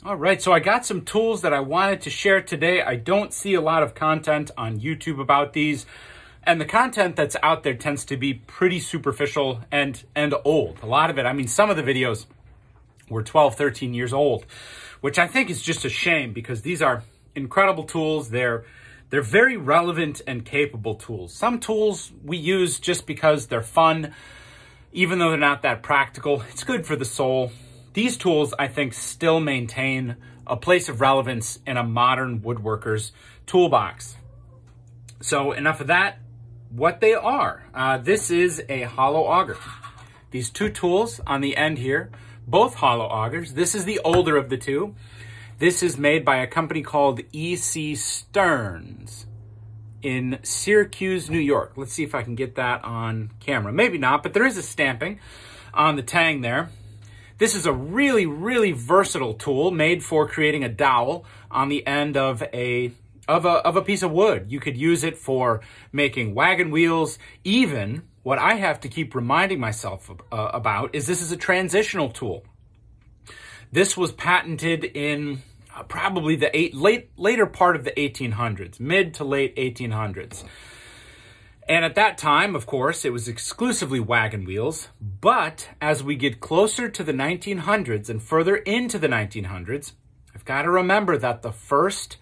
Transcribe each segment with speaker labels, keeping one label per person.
Speaker 1: All right, so I got some tools that I wanted to share today. I don't see a lot of content on YouTube about these, and the content that's out there tends to be pretty superficial and old. A lot of it, I mean, some of the videos were 12, 13 years old, which I think is just a shame because these are incredible tools. They're very relevant and capable tools. Some tools we use just because they're fun, even though they're not that practical. It's good for the soul. These tools, I think, still maintain a place of relevance in a modern woodworker's toolbox. So enough of that. What they are. This is a hollow auger. These two tools on the end here, both hollow augers. This is the older of the two. This is made by a company called E.C. Stearns in Syracuse, New York. Let's see if I can get that on camera. Maybe not, but there is a stamping on the tang there. This is a really, really versatile tool made for creating a dowel on the end of a piece of wood. You could use it for making wagon wheels. Even what I have to keep reminding myself about is this is a transitional tool. This was patented in probably the later part of the 1800s, mid to late 1800s. And at that time, of course, it was exclusively wagon wheels. But as we get closer to the 1900s and further into the 1900s, I've got to remember that the first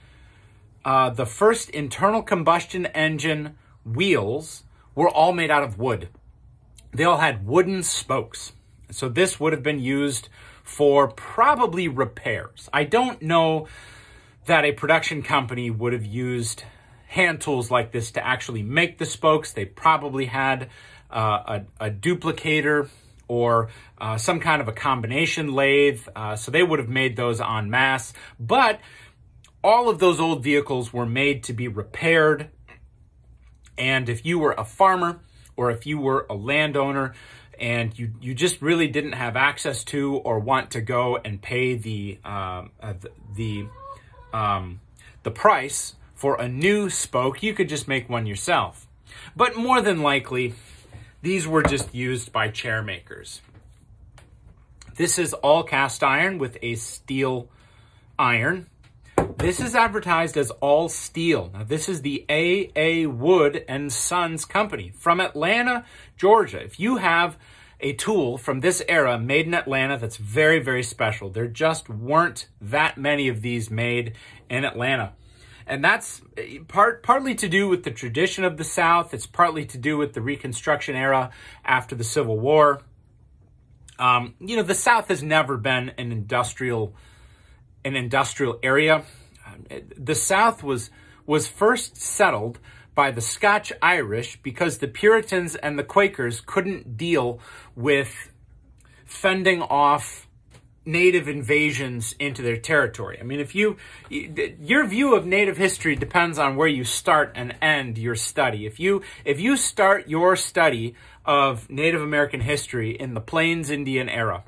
Speaker 1: internal combustion engine wheels were all made out of wood. They all had wooden spokes. So this would have been used for probably repairs. I don't know that a production company would have used hand tools like this to actually make the spokes. They probably had a duplicator or some kind of a combination lathe. So they would have made those en masse. But all of those old vehicles were made to be repaired. And if you were a farmer or if you were a landowner and you just really didn't have access to or want to go and pay the price for a new spoke, you could just make one yourself. But more than likely, these were just used by chair makers. This is all cast iron with a steel iron. This is advertised as all steel. Now, this is the A.A. Wood and Sons Company from Atlanta, Georgia. If you have a tool from this era made in Atlanta, that's very, very special. There just weren't that many of these made in Atlanta. And that's partly to do with the tradition of the South. It's partly to do with the Reconstruction era after the Civil War. The South has never been an industrial area. The South was first settled by the Scotch-Irish because the Puritans and the Quakers couldn't deal with fending off native invasions into their territory. I mean, your view of native history depends on where you start and end your study. If you start your study of Native American history in the Plains Indian era,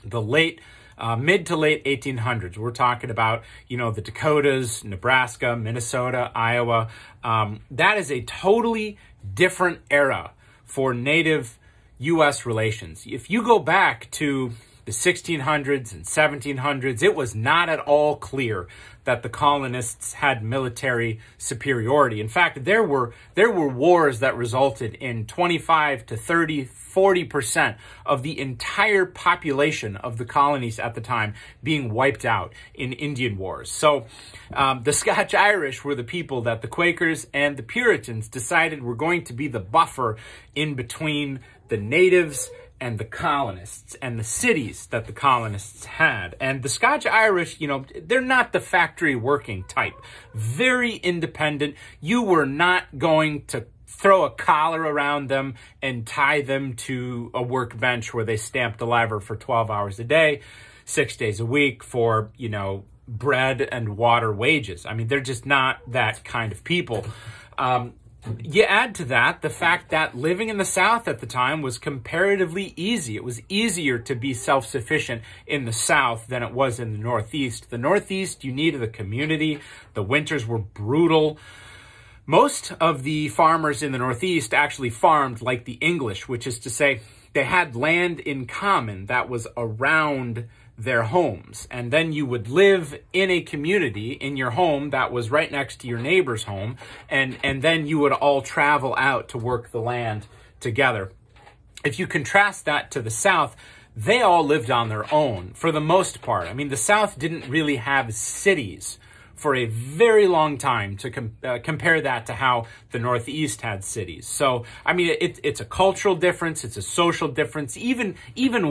Speaker 1: the mid to late 1800s, we're talking about, the Dakotas, Nebraska, Minnesota, Iowa. That is a totally different era for Native U.S. relations. If you go back to the 1600s and 1700s, it was not at all clear that the colonists had military superiority. In fact, there were wars that resulted in 25 to 30, 40% of the entire population of the colonies at the time being wiped out in Indian wars. So the Scotch-Irish were the people that the Quakers and the Puritans decided were going to be the buffer in between the natives and the colonists and the cities that the colonists had. And the Scotch-Irish, they're not the factory working type. Very independent. You were not going to throw a collar around them and tie them to a workbench where they stamped the lever for 12 hours a day, 6 days a week for, bread and water wages. I mean, they're just not that kind of people. You add to that the fact that living in the South at the time was comparatively easy. It was easier to be self-sufficient in the South than it was in the Northeast. The Northeast, you needed a community. The winters were brutal. Most of the farmers in the Northeast actually farmed like the English, which is to say they had land in common that was around their homes. And then you would live in a community in your home that was right next to your neighbor's home. And then you would all travel out to work the land together. If you contrast that to the South, they all lived on their own for the most part. I mean, the South didn't really have cities for a very long time to compare that to how the Northeast had cities. So, I mean, it's a cultural difference. It's a social difference. Even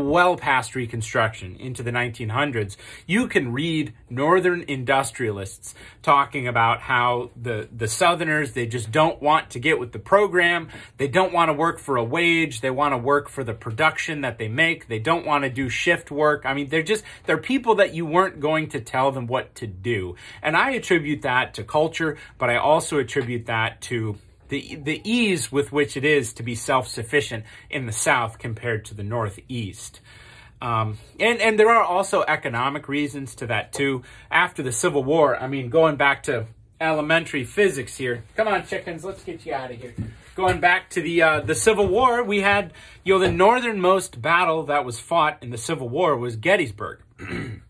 Speaker 1: well past Reconstruction into the 1900s, you can read Northern industrialists talking about how the Southerners, they just don't want to get with the program. They don't want to work for a wage. They want to work for the production that they make. They don't want to do shift work. I mean, they're people that you weren't going to tell them what to do. And I attribute that to culture, but I also attribute that to the ease with which it is to be self-sufficient in the South compared to the Northeast. And there are also economic reasons to that too. After the Civil War, I mean, going back to elementary physics here. Come on, chickens, let's get you out of here. Going back to the Civil War, we had, the northernmost battle that was fought in the Civil War was Gettysburg. And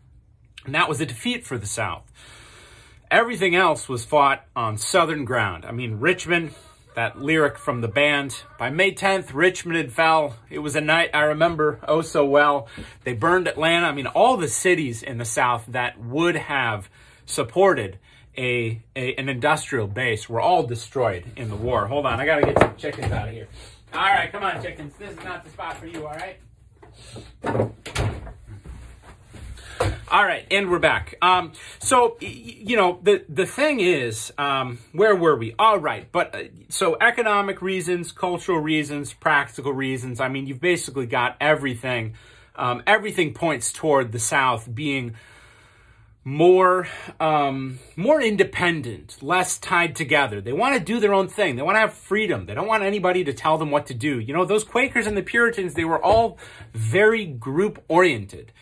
Speaker 1: that was a defeat for the South. Everything else was fought on Southern ground. I mean, Richmond, that lyric from the band, by May 10th, Richmond had fell. It was a night I remember oh so well. They burned Atlanta. I mean, all the cities in the South that would have supported an industrial base were all destroyed in the war. Hold on, I gotta get some chickens out of here. All right, come on, chickens. This is not the spot for you, all right? All right, and we're back. So, the thing is, where were we? All right, but so economic reasons, cultural reasons, practical reasons. I mean, you've basically got everything. Everything points toward the South being more independent, less tied together. They want to do their own thing. They want to have freedom. They don't want anybody to tell them what to do. Those Quakers and the Puritans, they were all very group-oriented.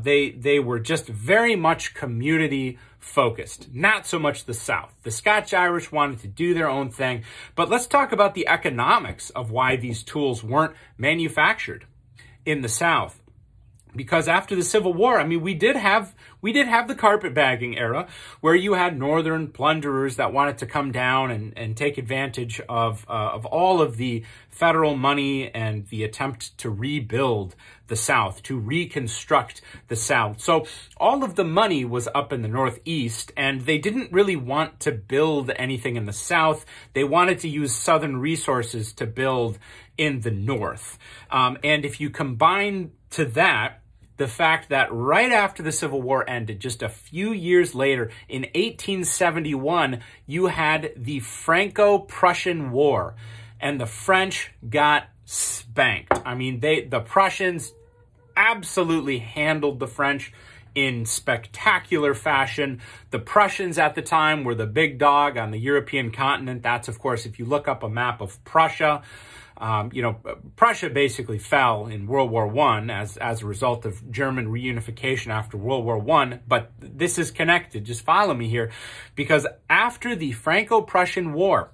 Speaker 1: They were just very much community focused, not so much the South. The Scotch-Irish wanted to do their own thing. But let's talk about the economics of why these tools weren't manufactured in the South. Because after the Civil War, I mean, we did have the carpetbagging era where you had northern plunderers that wanted to come down and take advantage of all of the federal money and the attempt to rebuild the South, to reconstruct the South. So all of the money was up in the Northeast, and they didn't really want to build anything in the South. They wanted to use Southern resources to build in the North. And if you combine to that the fact that right after the Civil War ended, just a few years later, in 1871, you had the Franco-Prussian War, and the French got spanked. I mean, the Prussians absolutely handled the French in spectacular fashion. The Prussians at the time were the big dog on the European continent. That's, of course, if you look up a map of Prussia, Prussia basically fell in World War I as a result of German reunification after World War I. But this is connected. Just follow me here. Because after the Franco-Prussian War,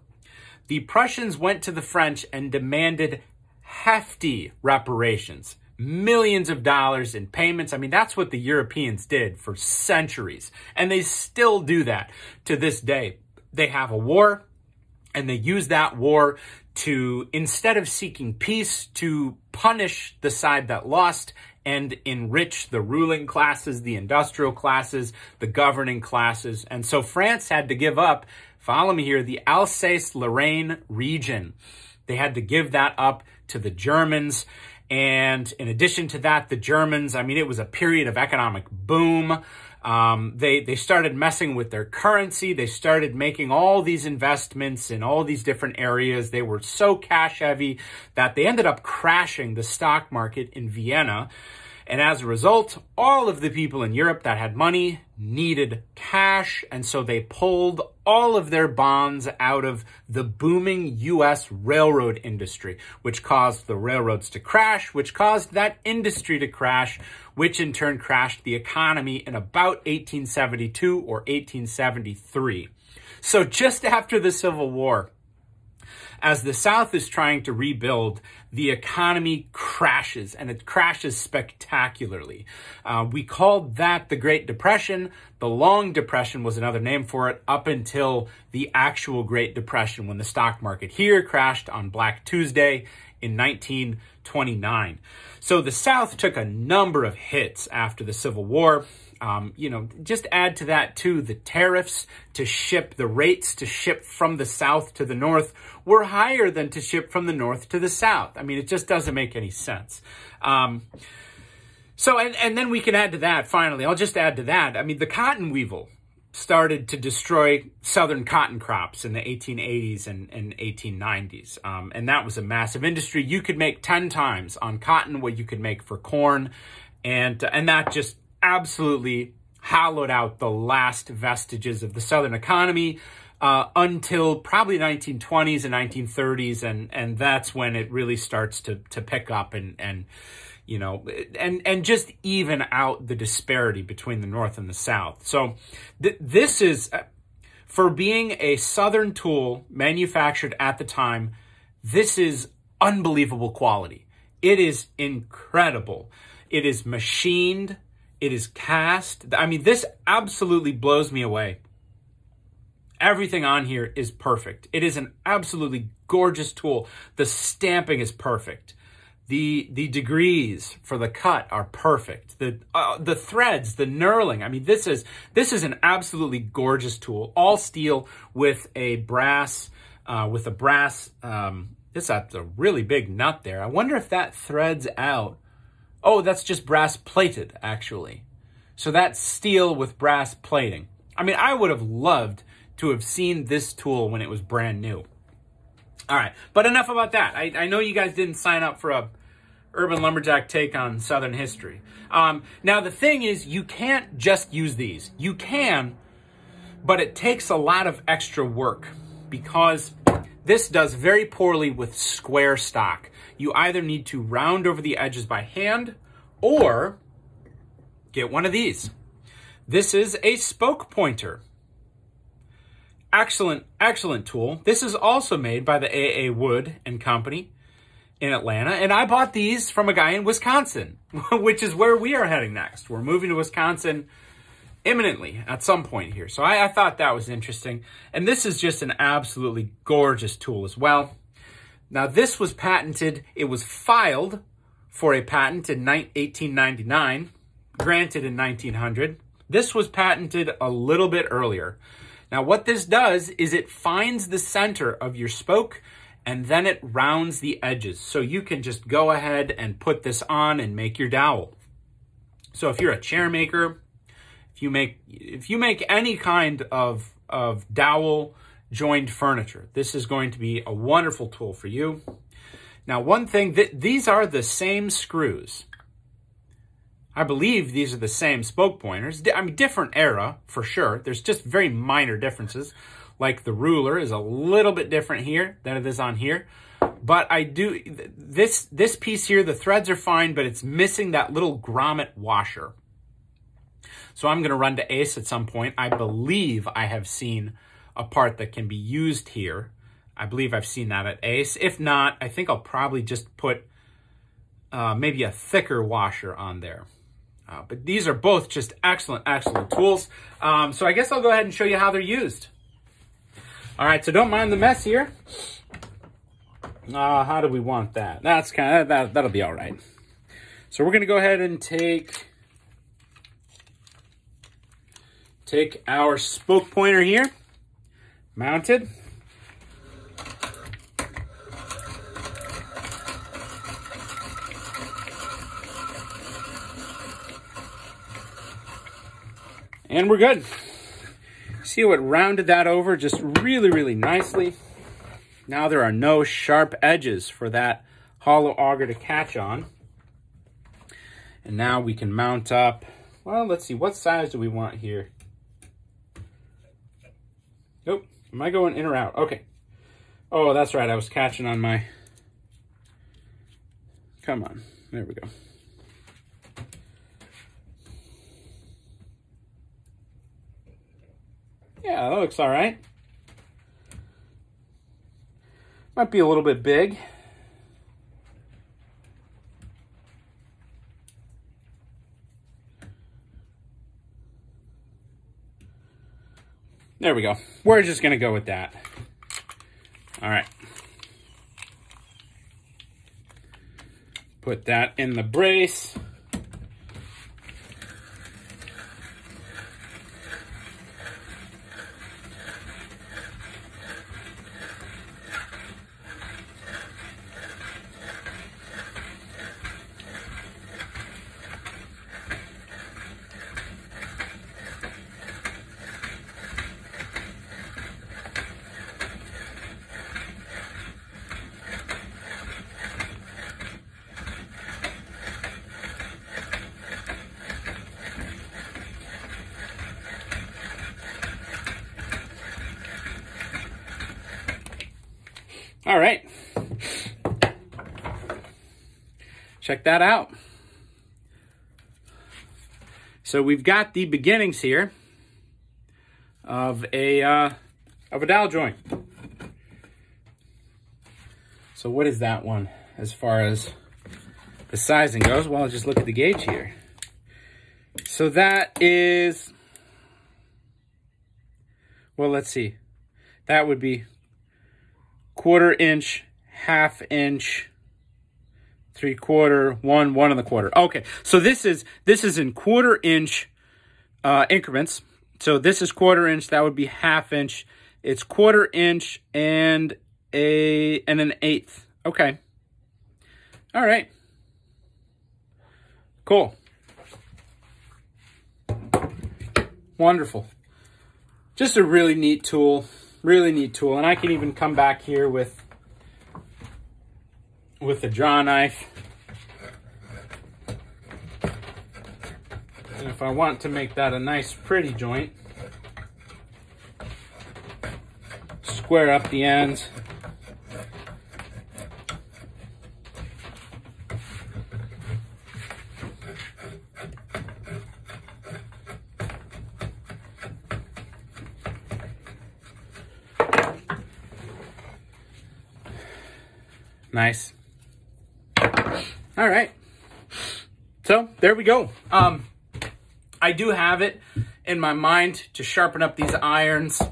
Speaker 1: the Prussians went to the French and demanded hefty reparations. Millions of dollars in payments. I mean, that's what the Europeans did for centuries. And they still do that to this day. They have a war, and they use that war to, instead of seeking peace, to punish the side that lost and enrich the ruling classes, the industrial classes, the governing classes. And so France had to give up, follow me here, the Alsace-Lorraine region. They had to give that up to the Germans. And in addition to that, the Germans, I mean, it was a period of economic boom. They started messing with their currency. They started making all these investments in all these different areas. They were so cash heavy that they ended up crashing the stock market in Vienna. And as a result, all of the people in Europe that had money needed cash. And so they pulled all of their bonds out of the booming U.S. railroad industry, which caused the railroads to crash, which caused that industry to crash, which in turn crashed the economy in about 1872 or 1873. So just after the Civil War, as the South is trying to rebuild, the economy crashes, and it crashes spectacularly. We called that the Great Depression. The Long Depression was another name for it, up until the actual Great Depression, when the stock market here crashed on Black Tuesday in 1929. So the South took a number of hits after the Civil War. Just add to that, too, the tariffs to ship, the rates to ship from the South to the North were higher than to ship from the North to the South. I mean, it just doesn't make any sense. And then we can add to that, finally, I'll just add to that. I mean, the cotton weevil started to destroy Southern cotton crops in the 1880s and 1890s. And that was a massive industry. You could make 10 times on cotton what you could make for corn. And that just absolutely hollowed out the last vestiges of the Southern economy until probably the 1920s and 1930s. And that's when it really starts to pick up and just even out the disparity between the North and the South. So this is, for being a Southern tool manufactured at the time, this is unbelievable quality. It is incredible. It is machined. It is cast. I mean, this absolutely blows me away. Everything on here is perfect. It is an absolutely gorgeous tool. The stamping is perfect. The degrees for the cut are perfect. The threads, the knurling. I mean, this is an absolutely gorgeous tool. All steel with a brass. This has a really big nut there. I wonder if that threads out. Oh, that's just brass plated, actually. So that's steel with brass plating. I mean, I would have loved to have seen this tool when it was brand new. All right, but enough about that. I know you guys didn't sign up for a Urban Lumberjack take on Southern history. Now, the thing is, you can't just use these. You can, but it takes a lot of extra work because this does very poorly with square stock. You either need to round over the edges by hand or get one of these. This is a spoke pointer. Excellent, excellent tool. This is also made by the A.A. Wood and Company in Atlanta. And I bought these from a guy in Wisconsin, which is where we are heading next. We're moving to Wisconsin imminently at some point here. So I thought that was interesting. And this is just an absolutely gorgeous tool as well. Now, this was patented. It was filed for a patent in 1899, granted in 1900. This was patented a little bit earlier. Now, what this does is it finds the center of your spoke and then it rounds the edges. So you can just go ahead and put this on and make your dowel. So if you're a chair maker, if you make any kind of dowel joined furniture, this is going to be a wonderful tool for you. Now, one thing, these are the same screws. I believe these are the same spoke pointers. I mean, different era for sure. There's just very minor differences. Like the ruler is a little bit different here than it is on here. But this piece here, the threads are fine, but it's missing that little grommet washer. So I'm going to run to Ace at some point. I believe I have seen a part that can be used here. I believe I've seen that at Ace. If not, I think I'll probably just put maybe a thicker washer on there. But these are both just excellent, excellent tools. So I guess I'll go ahead and show you how they're used. All right, so don't mind the mess here. How do we want that? That's kind of, that'll be all right. So we're going to go ahead and take our spoke pointer here, mounted. And we're good. See how it rounded that over just really, really nicely. Now there are no sharp edges for that hollow auger to catch on. And now we can mount up. Well, let's see, what size do we want here? Nope, am I going in or out? Okay. Oh, that's right, I was catching on my... Come on, there we go. Yeah, that looks all right. Might be a little bit big. There we go. We're just going to go with that. All right. Put that in the brace. All right. Check that out. So we've got the beginnings here of a dowel joint. So what is that one as far as the sizing goes? Well, I'll just look at the gauge here. So that is, well, let's see. That would be 1/4 inch, 1/2 inch, 3/4, 1, 1 1/4. Okay, so this is in 1/4 inch increments. So this is 1/4 inch. That would be 1/2 inch. It's 1/4 inch and an 1/8. Okay. All right. Cool. Wonderful. Just a really neat tool. Really neat tool. And I can even come back here with a draw knife. And if I want to make that a nice pretty joint, square up the ends. Nice. All right. So there we go. I do have it in my mind to sharpen up these irons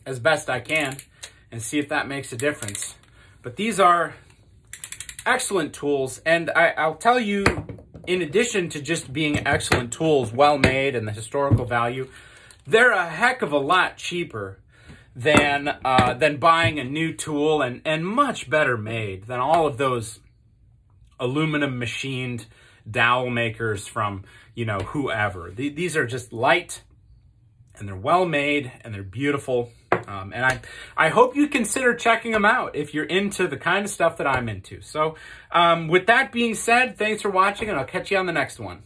Speaker 1: as best I can and see if that makes a difference. But these are excellent tools. And I'll tell you, in addition to just being excellent tools, well made and the historical value, they're a heck of a lot cheaper than buying a new tool, and much better made than all of those aluminum machined dowel makers from, you know, whoever. These are just light, and they're well made, and they're beautiful. And I hope you consider checking them out if you're into the kind of stuff that I'm into. So with that being said, thanks for watching, and I'll catch you on the next one.